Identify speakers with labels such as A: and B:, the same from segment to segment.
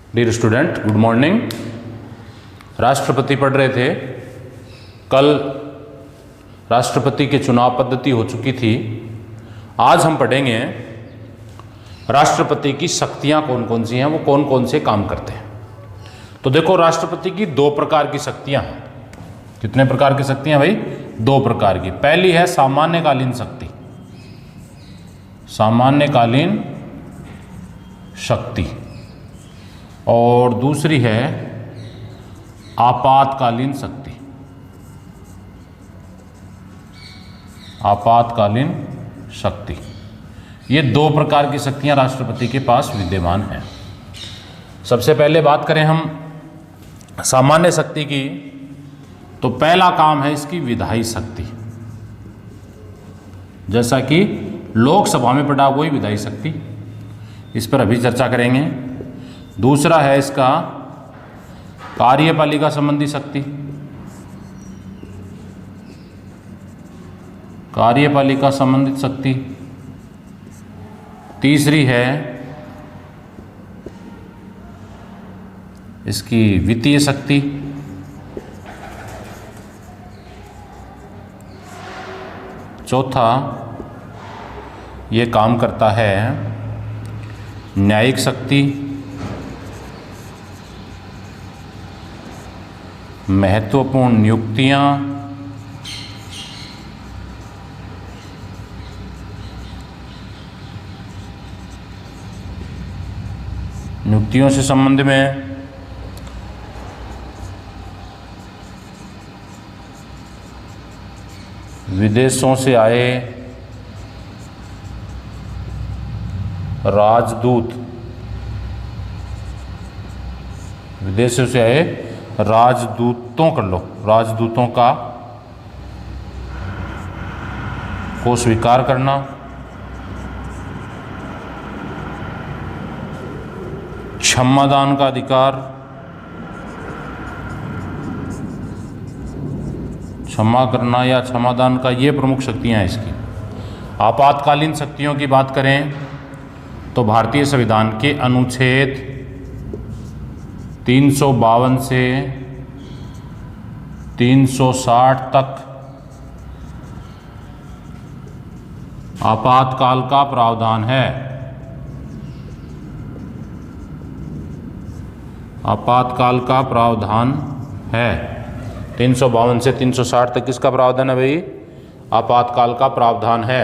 A: Dear student, good morning. राष्ट्रपति पढ़ रहे थे। कल राष्ट्रपति के चुनाव पद्धति हो चुकी थी। आज हम पढ़ेंगे राष्ट्रपति की शक्तियां कौन कौन सी हैं, वो कौन कौन से काम करते हैं। तो देखो, राष्ट्रपति की दो प्रकार की शक्तियां हैं। कितने प्रकार की शक्तियां भाई? दो प्रकार की। पहली है सामान्यकालीन शक्ति, सामान्यकालीन शक्ति, और दूसरी है आपातकालीन शक्ति, आपातकालीन शक्ति। ये दो प्रकार की शक्तियां राष्ट्रपति के पास विद्यमान हैं। सबसे पहले बात करें हम सामान्य शक्ति की, तो पहला काम है इसकी विधायी शक्ति। जैसा कि लोकसभा में पढ़ा वही विधायी शक्ति, इस पर अभी चर्चा करेंगे। दूसरा है इसका कार्यपालिका संबंधी शक्ति, कार्यपालिका संबंधित शक्ति। तीसरी है इसकी वित्तीय शक्ति। चौथा ये काम करता है न्यायिक शक्ति, महत्वपूर्ण नियुक्तियां, नियुक्तियों से संबंध में विदेशों से आए राजदूत, विदेशों से आए राजदूतों कर लो, राजदूतों का को स्वीकार करना, क्षमादान का अधिकार, क्षमा करना या क्षमादान का, ये प्रमुख शक्तियां हैं इसकी। आपातकालीन शक्तियों की बात करें तो भारतीय संविधान के अनुच्छेद 352 से 360 तक आपातकाल का प्रावधान है। आपातकाल का प्रावधान है। 352 से 360 तक किसका प्रावधान है भाई? आपातकाल का प्रावधान है।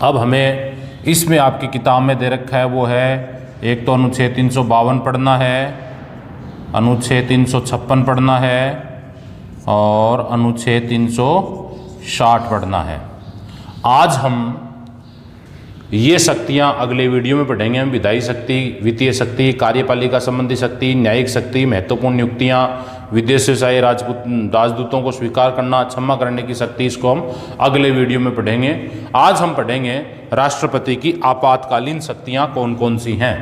A: अब हमें इसमें आपकी किताब में दे रखा है वो है, एक तो अनुच्छेद 352 पढ़ना है, अनुच्छेद 356 पढ़ना है और अनुच्छेद 360 पढ़ना है। आज हम ये शक्तियाँ अगले वीडियो में पढ़ेंगे। हम विधायी शक्ति, वित्तीय शक्ति, कार्यपालिका संबंधी शक्ति, न्यायिक शक्ति, महत्वपूर्ण नियुक्तियाँ, विदेशों से आए राजदूतों को स्वीकार करना, क्षमा करने की शक्ति, इसको हम अगले वीडियो में पढ़ेंगे। आज हम पढ़ेंगे राष्ट्रपति की आपातकालीन शक्तियाँ कौन कौन सी हैं।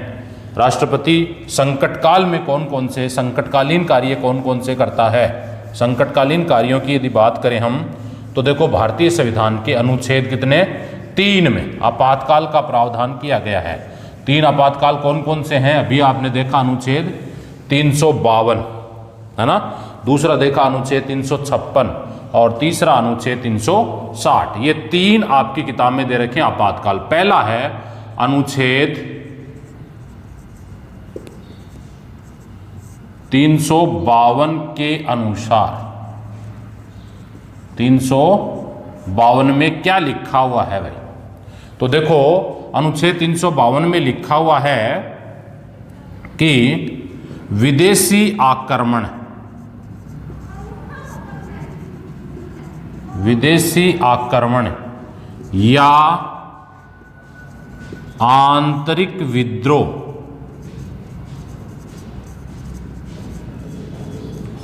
A: राष्ट्रपति संकट काल में कौन कौन से संकटकालीन कार्य कौन कौन से करता है। संकटकालीन कार्यों की यदि बात करें हम, तो देखो भारतीय संविधान के अनुच्छेद कितने? 3 में आपातकाल का प्रावधान किया गया है। 3 आपातकाल कौन कौन से हैं? अभी आपने देखा अनुच्छेद 352, है ना। दूसरा देखा अनुच्छेद 356 और तीसरा अनुच्छेद 360। ये 3 आपकी किताब में दे रखे हैं आपातकाल। पहला है अनुच्छेद 352 के अनुसार। 352 में क्या लिखा हुआ है भाई? तो देखो, अनुच्छेद 352 में लिखा हुआ है कि विदेशी आक्रमण, विदेशी आक्रमण या आंतरिक विद्रोह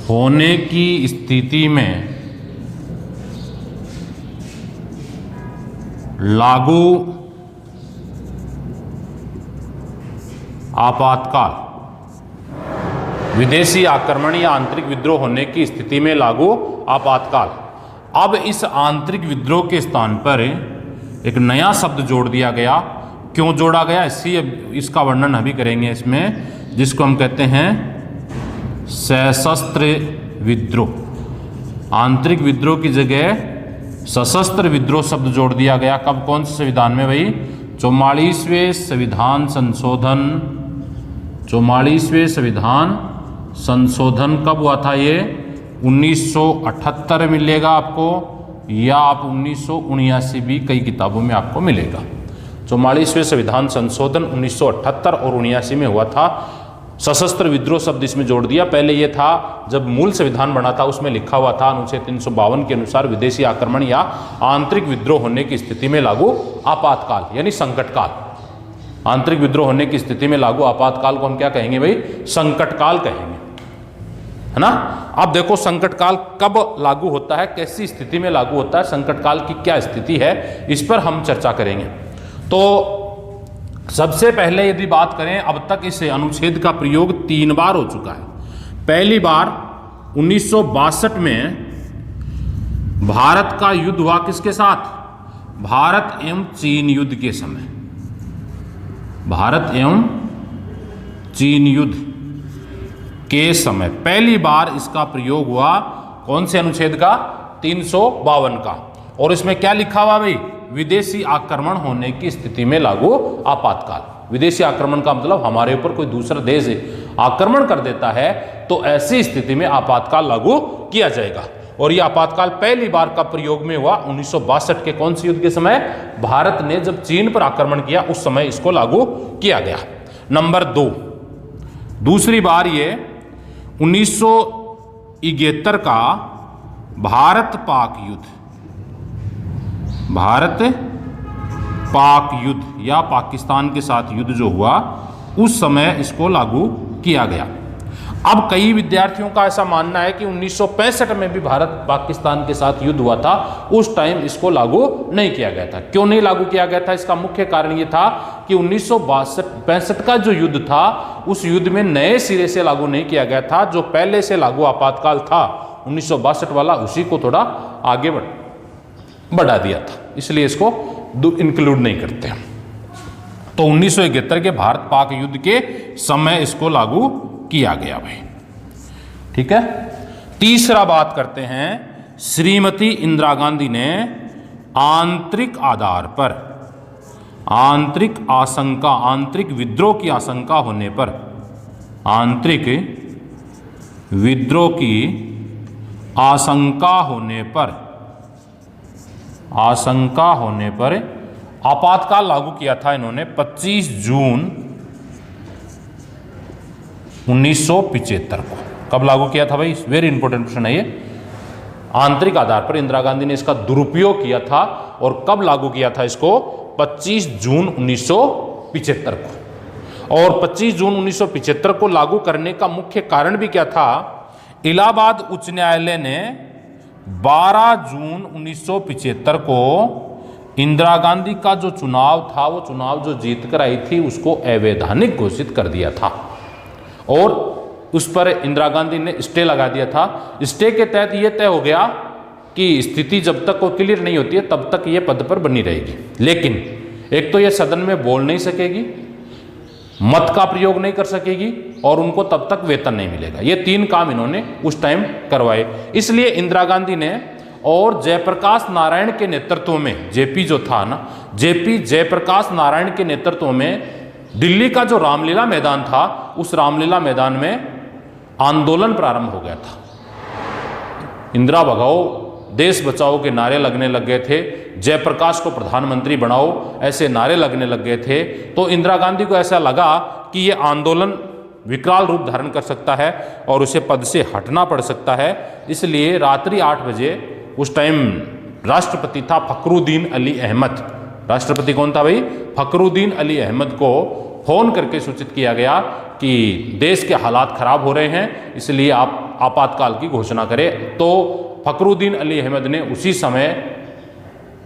A: होने की स्थिति में लागू आपातकाल, विदेशी आक्रमण या आंतरिक विद्रोह होने की स्थिति में लागू आपातकाल। अब इस आंतरिक विद्रोह के स्थान पर एक नया शब्द जोड़ दिया गया, क्यों जोड़ा गया, इसका वर्णन अभी करेंगे इसमें, जिसको हम कहते हैं सशस्त्र विद्रोह। आंतरिक विद्रोह की जगह सशस्त्र विद्रोह शब्द जोड़ दिया गया। कब, कौन से संविधान में भाई? 44वें संविधान संशोधन। 44वें संविधान संशोधन कब हुआ था? ये 1978 मिलेगा आपको, या आप 1979 भी कई किताबों में आपको मिलेगा। 44वें संविधान संशोधन 1978 और 79 में हुआ था। सशस्त्र विद्रोह शब्द इसमें जोड़ दिया। पहले ये था, जब मूल संविधान बना था उसमें लिखा हुआ था अनुच्छेद 352 के अनुसार विदेशी आक्रमण या आंतरिक विद्रोह होने की स्थिति में लागू आपातकाल, यानी संकट काल। आंतरिक विद्रोह होने की स्थिति में लागू आपातकाल को हम क्या कहेंगे भाई? संकट काल कहेंगे, है ना। अब देखो संकट काल कब लागू होता है, कैसी स्थिति में लागू होता है, संकट काल की क्या स्थिति है, इस पर हम चर्चा करेंगे। तो सबसे पहले यदि बात करें, अब तक इस अनुच्छेद का प्रयोग 3 बार हो चुका है। पहली बार 1962 में भारत का युद्ध हुआ किसके साथ? भारत एवं चीन युद्ध के समय। भारत एवं चीन युद्ध के समय पहली बार इसका प्रयोग हुआ। कौन से अनुच्छेद का? 352 का। और इसमें क्या लिखा हुआ भाई? विदेशी आक्रमण होने की स्थिति में लागू आपातकाल। विदेशी आक्रमण का मतलब हमारे ऊपर कोई दूसरा देश आक्रमण कर देता है तो ऐसी स्थिति में आपातकाल लागू किया जाएगा। और यह आपातकाल पहली बार का प्रयोग में हुआ 1962 के कौन से युद्ध के समय? भारत ने जब चीन पर आक्रमण किया उस समय इसको लागू किया गया। नंबर 2, दूसरी बार ये 1971 का भारत पाक युद्ध। भारत पाक युद्ध या पाकिस्तान के साथ युद्ध जो हुआ उस समय इसको लागू किया गया। अब कई विद्यार्थियों का ऐसा मानना है कि 1965 में भी भारत पाकिस्तान के साथ युद्ध हुआ था, उस टाइम इसको लागू नहीं किया गया था। क्यों नहीं लागू किया गया था? इसका मुख्य कारण ये था कि 1965 का जो युद्ध था उस युद्ध में नए सिरे से लागू नहीं किया गया था। जो पहले से लागू आपातकाल था 1962 वाला, उसी को थोड़ा आगे बढ़ा दिया था, इसलिए इसको इंक्लूड नहीं करते। तो 1971 के भारत पाक युद्ध के समय इसको लागू किया गया भाई। ठीक है। तीसरा बात करते हैं, श्रीमती इंदिरा गांधी ने आंतरिक आधार पर, आंतरिक आशंका, आंतरिक विद्रोह की आशंका होने पर, आंतरिक विद्रोह की आशंका होने पर, आशंका होने पर आपातकाल लागू किया था इन्होंने 25 जून 1975 को। कब लागू किया था भाई? वेरी इंपॉर्टेंट क्वेश्चन है ये। आंतरिक आधार पर इंदिरा गांधी ने इसका दुरुपयोग किया था। और कब लागू किया था इसको? 25 जून 1975 को। और 25 जून 1975 को लागू करने का मुख्य कारण भी क्या था? इलाहाबाद उच्च न्यायालय ने 12 जून 1975 को इंदिरा गांधी का जो चुनाव था, वो चुनाव जो जीत कर आई थी उसको अवैधानिक घोषित कर दिया था और उस पर इंदिरा गांधी ने स्टे लगा दिया था। स्टे के तहत यह तय हो गया कि स्थिति जब तक वो क्लियर नहीं होती है तब तक ये पद पर बनी रहेगी। लेकिन एक तो ये सदन में बोल नहीं सकेगी, मत का प्रयोग नहीं कर सकेगी और उनको तब तक वेतन नहीं मिलेगा। ये 3 काम इन्होंने उस टाइम करवाए। इसलिए इंदिरा गांधी ने और जयप्रकाश नारायण के नेतृत्व में, जेपी जो था ना, जेपी जयप्रकाश नारायण के नेतृत्व में दिल्ली का जो रामलीला मैदान था, उस रामलीला मैदान में आंदोलन प्रारंभ हो गया था। इंदिरा भगाओ, देश बचाओ के नारे लगने लग गए थे, जयप्रकाश को प्रधानमंत्री बनाओ, ऐसे नारे लगने लग गए थे। तो इंदिरा गांधी को ऐसा लगा कि ये आंदोलन विकराल रूप धारण कर सकता है और उसे पद से हटना पड़ सकता है। इसलिए रात्रि 8 बजे, उस टाइम राष्ट्रपति था फखरुद्दीन अली अहमद। राष्ट्रपति कौन था भाई? फखरुद्दीन अली अहमद को फोन करके सूचित किया गया कि देश के हालात खराब हो रहे हैं, इसलिए आप आपातकाल की घोषणा करें। तो फखरुद्दीन अली अहमद ने उसी समय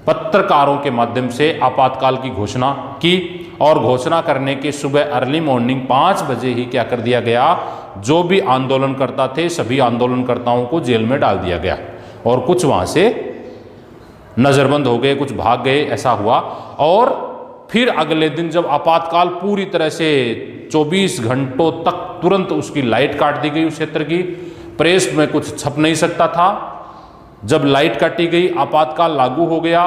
A: पत्रकारों के माध्यम से आपातकाल की घोषणा की और घोषणा करने के सुबह अर्ली मॉर्निंग 5 बजे ही क्या कर दिया गया? जो भी आंदोलनकर्ता थे सभी आंदोलनकर्ताओं को जेल में डाल दिया गया और कुछ वहाँ से नज़रबंद हो गए, कुछ भाग गए, ऐसा हुआ। और फिर अगले दिन जब आपातकाल पूरी तरह से 24 घंटों तक तुरंत उसकी लाइट काट दी गई उस क्षेत्र की, प्रेस में कुछ छप नहीं सकता था। जब लाइट काटी गई, आपातकाल लागू हो गया,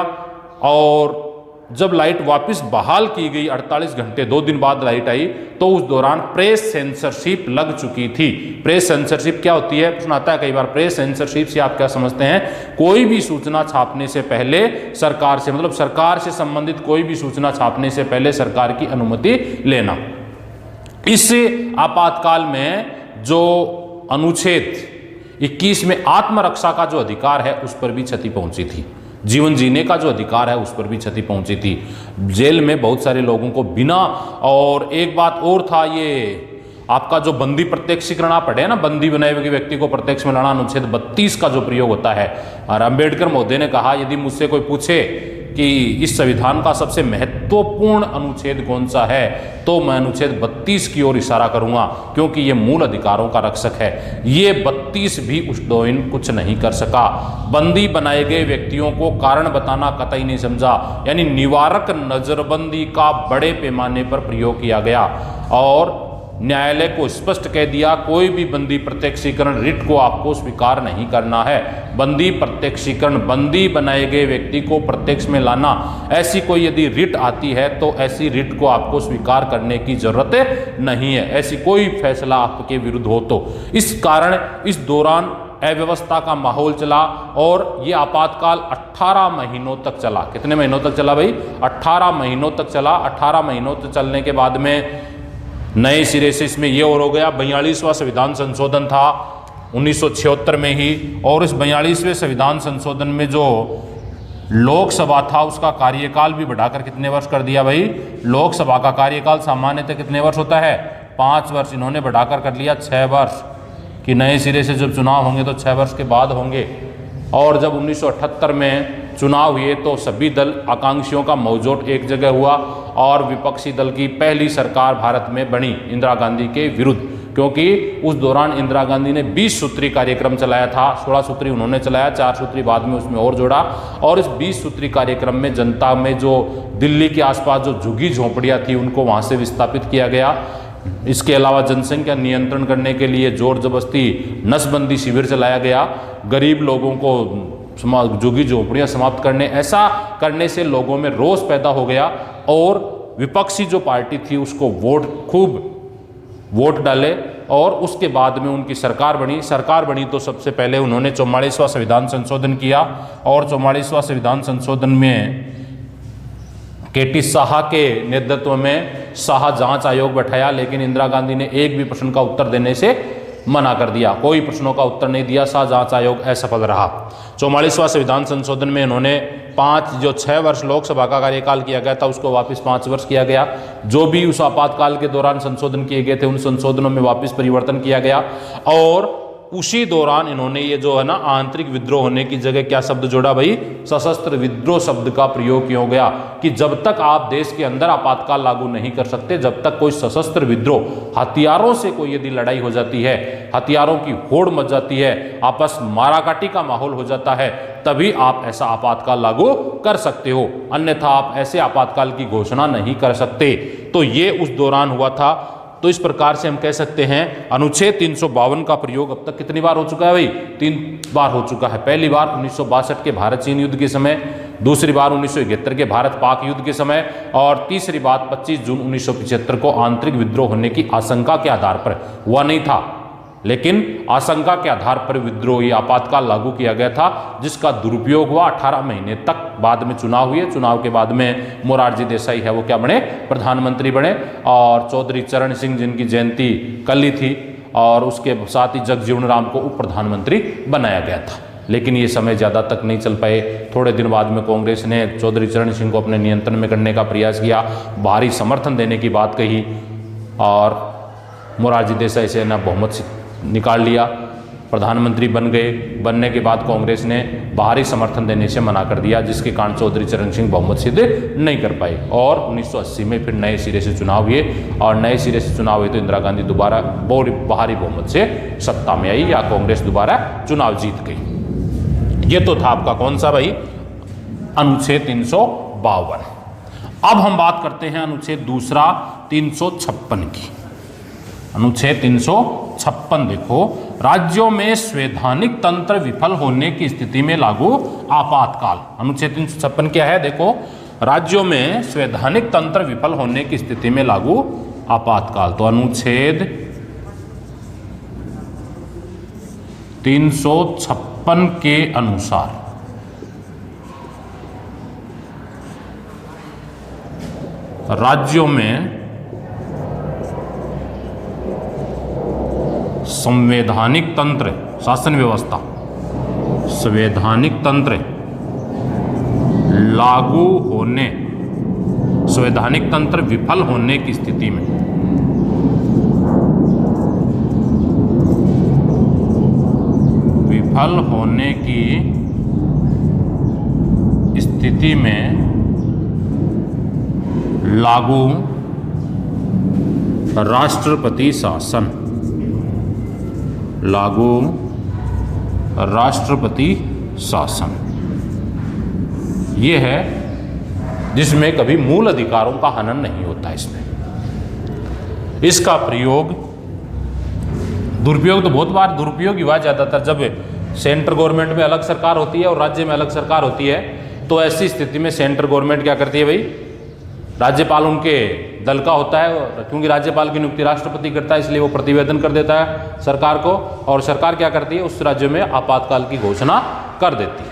A: और जब लाइट वापस बहाल की गई 48 घंटे 2 दिन बाद लाइट आई, तो उस दौरान प्रेस सेंसरशिप लग चुकी थी। प्रेस सेंसरशिप क्या होती है, प्रश्न आता है कई बार। प्रेस सेंसरशिप से आप क्या समझते हैं? कोई भी सूचना छापने से पहले सरकार से, मतलब सरकार से संबंधित कोई भी सूचना छापने से पहले सरकार की अनुमति लेना। इस आपातकाल में जो अनुच्छेद 21 में आत्मरक्षा का जो अधिकार है उस पर भी क्षति पहुंची थी। जीवन जीने का जो अधिकार है उस पर भी क्षति पहुंची थी। जेल में बहुत सारे लोगों को बिना, और एक बात और था, ये आपका जो बंदी प्रत्यक्षीकरण आप पढ़े ना, बंदी बनाए हुए व्यक्ति को प्रत्यक्ष में लाना, अनुच्छेद 32 का जो प्रयोग होता है। और अंबेडकर महोदय ने कहा, यदि मुझसे कोई पूछे कि इस संविधान का सबसे महत्वपूर्ण अनुच्छेद कौन सा है, तो मैं अनुच्छेद 32 की ओर इशारा करूंगा, क्योंकि ये मूल अधिकारों का रक्षक है। ये 32 भी उस दौरान कुछ नहीं कर सका। बंदी बनाए गए व्यक्तियों को कारण बताना कतई नहीं समझा, यानी निवारक नजरबंदी का बड़े पैमाने पर प्रयोग किया गया, और न्यायालय को स्पष्ट कह दिया, कोई भी बंदी प्रत्यक्षीकरण रिट को आपको स्वीकार नहीं करना है। बंदी प्रत्यक्षीकरण, बंदी बनाए गए व्यक्ति को प्रत्यक्ष में लाना, ऐसी कोई यदि रिट आती है तो ऐसी रिट को आपको स्वीकार करने की जरूरत नहीं है, ऐसी कोई फैसला आपके विरुद्ध हो तो। इस कारण इस दौरान अव्यवस्था का माहौल चला, और ये आपातकाल 18 महीनों तक चला। कितने महीनों तक चला भाई? 18 महीनों तक चला। 18 महीनों तक चलने के बाद में नए सिरे से इसमें यह और हो गया, 42वां संविधान संशोधन था 1976 में ही, और इस 42वें संविधान संशोधन में जो लोकसभा था उसका कार्यकाल भी बढ़ाकर कितने वर्ष कर दिया भाई? लोकसभा का कार्यकाल सामान्यतः कितने वर्ष होता है? 5 वर्ष। इन्होंने बढ़ाकर कर लिया 6 वर्ष, कि नए सिरे से जब चुनाव होंगे तो 6 वर्ष के बाद होंगे। और जब 1978 में चुनाव हुए तो सभी दल आकांक्षियों का मौजूद एक जगह हुआ, और विपक्षी दल की पहली सरकार भारत में बनी इंदिरा गांधी के विरुद्ध, क्योंकि उस दौरान इंदिरा गांधी ने 20 सूत्री कार्यक्रम चलाया था। 16 सूत्री उन्होंने चलाया, 4 सूत्री बाद में उसमें और जोड़ा, और इस 20 सूत्री कार्यक्रम में जनता में जो दिल्ली के आसपास जो झुग्गी झोंपड़ियाँ थी उनको वहाँ से विस्थापित किया गया। इसके अलावा जनसंख्या नियंत्रण करने के लिए जोर जबरदस्ती नसबंदी शिविर चलाया गया, गरीब लोगों को झुग्गी झोंपड़ियाँ समाप्त करने, ऐसा करने से लोगों में रोष पैदा हो गया, और विपक्षी जो पार्टी थी उसको खूब वोट डाले, और उसके बाद में उनकी सरकार बनी। सरकार बनी तो सबसे पहले उन्होंने 44वां संविधान संशोधन किया, और 44वां संविधान संशोधन में केटी शाह के नेतृत्व में शाह जांच आयोग बैठाया, लेकिन इंदिरा गांधी ने एक भी प्रश्न का उत्तर देने से मना कर दिया, कोई प्रश्नों का उत्तर नहीं दिया। शाह जांच आयोग असफल रहा। 44वां संविधान संशोधन में इन्होंने 6 वर्ष लोकसभा का कार्यकाल किया गया था उसको वापस 5 वर्ष किया गया। जो भी उस आपातकाल के दौरान संशोधन किए गए थे उन संशोधनों में वापस परिवर्तन किया गया, और उसी दौरान इन्होंने ये जो है ना आंतरिक विद्रोह होने की जगह क्या शब्द जोड़ा भाई? सशस्त्र विद्रोह शब्द का प्रयोग किया गया, कि जब तक आप देश के अंदर आपातकाल लागू नहीं कर सकते, जब तक कोई सशस्त्र विद्रोह, हथियारों से कोई यदि लड़ाई हो जाती है, हथियारों की होड़ मच जाती है, आपस माराकाटी का माहौल हो जाता है, तभी आप ऐसा आपातकाल लागू कर सकते हो, अन्यथा आप ऐसे आपातकाल की घोषणा नहीं कर सकते। तो ये उस दौरान हुआ था। तो इस प्रकार से हम कह सकते हैं अनुच्छेद 352 का प्रयोग अब तक कितनी बार हो चुका है भाई? 3 बार हो चुका है। पहली बार 1962 के भारत चीन युद्ध के समय, दूसरी बार 1971 के भारत पाक युद्ध के समय, और तीसरी बार 25 जून 1975 को आंतरिक विद्रोह होने की आशंका के आधार पर। हुआ नहीं था, लेकिन आशंका के आधार पर विद्रोही आपातकाल लागू किया गया था, जिसका दुरुपयोग हुआ। 18 महीने तक बाद में चुनाव हुए। चुनाव के बाद में मोरारजी देसाई है वो क्या बने? प्रधानमंत्री बने, और चौधरी चरण सिंह जिनकी जयंती कल ही थी, और उसके साथ ही जगजीवन राम को उप प्रधानमंत्री बनाया गया था। लेकिन ये समय ज़्यादा तक नहीं चल पाए। थोड़े दिन बाद में कांग्रेस ने चौधरी चरण सिंह को अपने नियंत्रण में करने का प्रयास किया, भारी समर्थन देने की बात कही, और मोरारजी देसाई से ना बहुमत निकाल लिया, प्रधानमंत्री बन गए। बनने के बाद कांग्रेस ने बाहरी समर्थन देने से मना कर दिया, जिसके कारण चौधरी चरण सिंह बहुमत सिद्ध नहीं कर पाए, और 1980 में फिर नए सिरे से चुनाव हुए, और नए सिरे से चुनाव हुए तो इंदिरा गांधी दोबारा बाहरी बहुमत से सत्ता में आई, या कांग्रेस दोबारा चुनाव जीत गई। ये तो था आपका कौन सा भाई? अनुच्छेद 352। अब हम बात करते हैं अनुच्छेद दूसरा 356 की। अनुच्छेद 356 देखो, राज्यों में संवैधानिक तंत्र विफल होने की स्थिति में लागू आपातकाल। अनुच्छेद 356 क्या है? देखो, राज्यों में संवैधानिक तंत्र विफल होने की स्थिति में लागू आपातकाल। तो अनुच्छेद 356 के अनुसार राज्यों में संवैधानिक तंत्र, शासन व्यवस्था, संवैधानिक तंत्र लागू होने, संवैधानिक तंत्र विफल होने की स्थिति में विफल होने की स्थिति में लागू राष्ट्रपति शासन, लागू राष्ट्रपति शासन, ये है जिसमें कभी मूल अधिकारों का हनन नहीं होता। इसमें इसका प्रयोग, दुरुपयोग तो बहुत बार दुरुपयोग ही हुआ, ज़्यादातर जब सेंट्रल गवर्नमेंट में अलग सरकार होती है और राज्य में अलग सरकार होती है, तो ऐसी स्थिति में सेंट्रल गवर्नमेंट क्या करती है भाई, राज्यपाल उनके दल का होता है, क्योंकि राज्यपाल की नियुक्ति राष्ट्रपति करता है, इसलिए वो प्रतिवेदन कर देता है सरकार को, और सरकार क्या करती है, उस राज्य में आपातकाल की घोषणा कर देती है।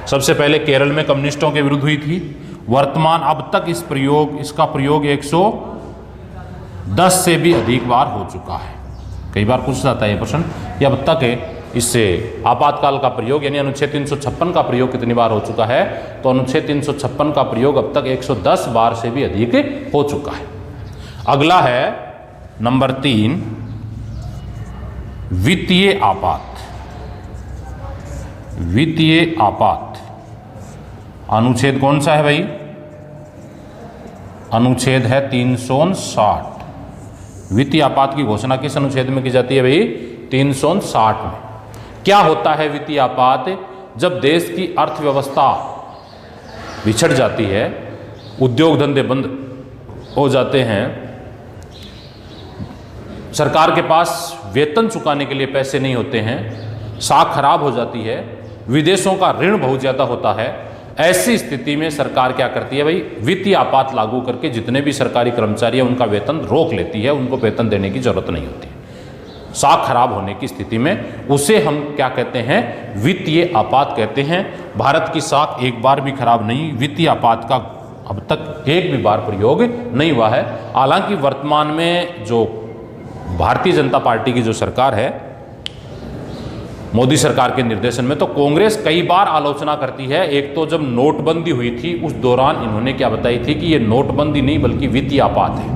A: सबसे पहले केरल में कम्युनिस्टों के विरुद्ध हुई थी। वर्तमान अब तक इसका प्रयोग 110 से भी अधिक बार हो चुका है। कई बार पूछ जाता है ये प्रश्न कि अब तक इससे आपातकाल का प्रयोग यानी अनुच्छेद 356 का प्रयोग कितनी बार हो चुका है? तो अनुच्छेद 356 का प्रयोग अब तक 110 बार से भी अधिक हो चुका है। अगला है नंबर 3, वित्तीय आपात। वित्तीय आपात अनुच्छेद कौन सा है भाई? अनुच्छेद है 359। वित्तीय आपात की घोषणा किस अनुच्छेद में की जाती है भाई? 359 में। क्या होता है वित्तीय आपात? जब देश की अर्थव्यवस्था बिछड़ जाती है, उद्योग धंधे बंद हो जाते हैं, सरकार के पास वेतन चुकाने के लिए पैसे नहीं होते हैं, साख खराब हो जाती है, विदेशों का ऋण बहुत ज़्यादा होता है, ऐसी स्थिति में सरकार क्या करती है भाई? वित्तीय आपात लागू करके जितने भी सरकारी कर्मचारी हैं उनका वेतन रोक लेती है, उनको वेतन देने की जरूरत नहीं होती। साख खराब होने की स्थिति में उसे हम क्या कहते हैं? वित्तीय आपात कहते हैं। भारत की साख एक बार भी खराब नहीं, वित्तीय आपात का अब तक एक भी बार प्रयोग नहीं हुआ है। हालांकि वर्तमान में जो भारतीय जनता पार्टी की जो सरकार है, मोदी सरकार के निर्देशन में, तो कांग्रेस कई बार आलोचना करती है। एक तो जब नोटबंदी हुई थी उस दौरान इन्होंने क्या बताई थी कि ये नोटबंदी नहीं बल्कि वित्तीय आपात है,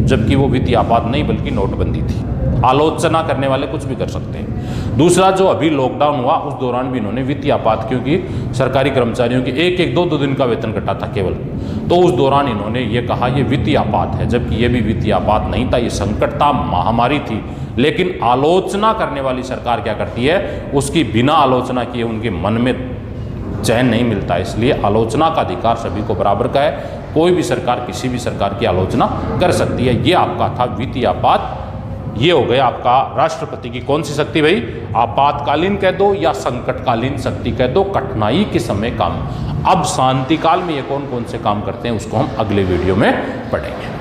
A: जबकि वो वित्तीय आपात नहीं बल्कि नोटबंदी थी। आलोचना करने वाले कुछ भी कर सकते हैं। दूसरा, जो अभी लॉकडाउन हुआ उस दौरान भी इन्होंने वित्तीय आपात, क्योंकि सरकारी कर्मचारियों के एक दो दिन का वेतन कटा था केवल, तो उस दौरान इन्होंने ये कहा ये वित्तीय आपात है, जबकि ये भी वित्तीय आपात नहीं था, ये संकट था, महामारी थी। लेकिन आलोचना करने वाली सरकार क्या करती है? उसकी बिना आलोचना किए उनके मन में चैन नहीं मिलता। इसलिए आलोचना का अधिकार सभी को बराबर का है। कोई भी सरकार किसी भी सरकार की आलोचना कर सकती है। ये आपका था वित्तीय आपात। ये हो गया आपका राष्ट्रपति की कौन सी शक्ति भाई? आपातकालीन कह दो या संकटकालीन शक्ति कह दो, कठिनाई के समय काम। अब शांति काल में ये कौन कौन से काम करते हैं उसको हम अगले वीडियो में पढ़ेंगे।